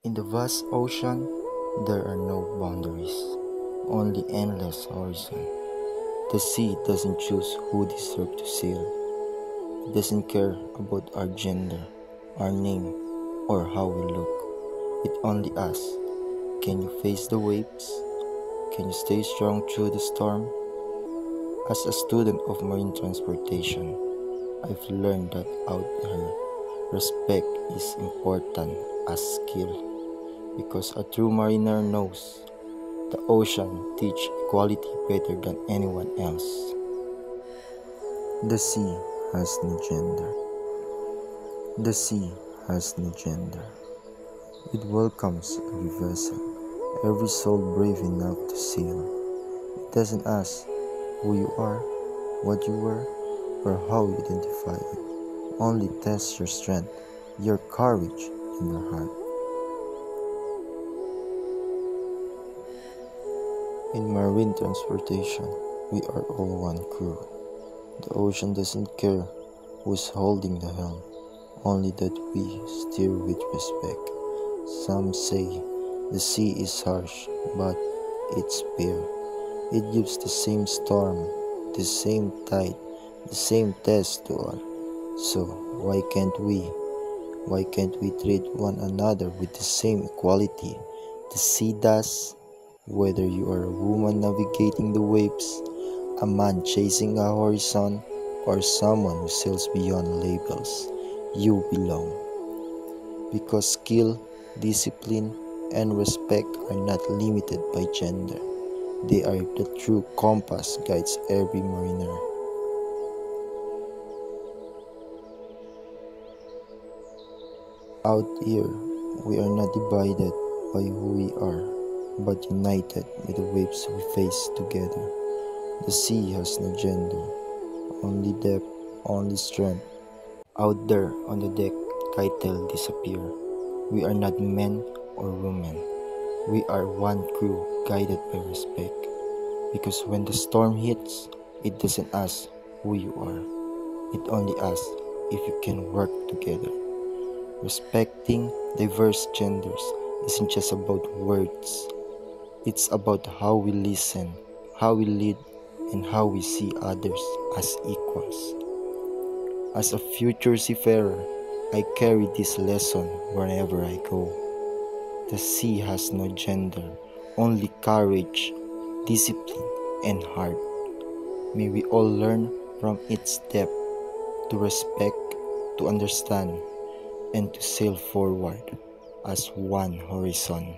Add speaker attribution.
Speaker 1: In the vast ocean, there are no boundaries, only endless horizon. The sea doesn't choose who deserves to sail. It doesn't care about our gender, our name, or how we look. It only asks, can you face the waves? Can you stay strong through the storm? As a student of marine transportation, I've learned that out here, respect is important as skill. Because a true mariner knows the ocean teaches equality better than anyone else. The sea has no gender. The sea has no gender. It welcomes every vessel, every soul brave enough to sail. It doesn't ask who you are, what you were, or how you identify it. Only tests your strength, your courage, and your heart. In marine transportation, we are all one crew. The ocean doesn't care who's holding the helm, only that we steer with respect. Some say the sea is harsh, but it's fair. It gives the same storm, the same tide, the same test to all. So why can't we? Why can't we treat one another with the same equality the sea does? Whether you are a woman navigating the waves, a man chasing a horizon, or someone who sails beyond labels, you belong. Because skill, discipline, and respect are not limited by gender. They are the true compass guides every mariner. Out here, we are not divided by who we are, but united with the waves we face together. The sea has no gender, only depth, only strength. Out there on the deck, Keitel disappear. We are not men or women. We are one crew guided by respect. Because when the storm hits, it doesn't ask who you are. It only asks if you can work together. Respecting diverse genders isn't just about words. It's about how we listen, how we lead, and how we see others as equals. As a future seafarer, I carry this lesson wherever I go. The sea has no gender, only courage, discipline, and heart. May we all learn from its depth to respect, to understand, and to sail forward as one horizon.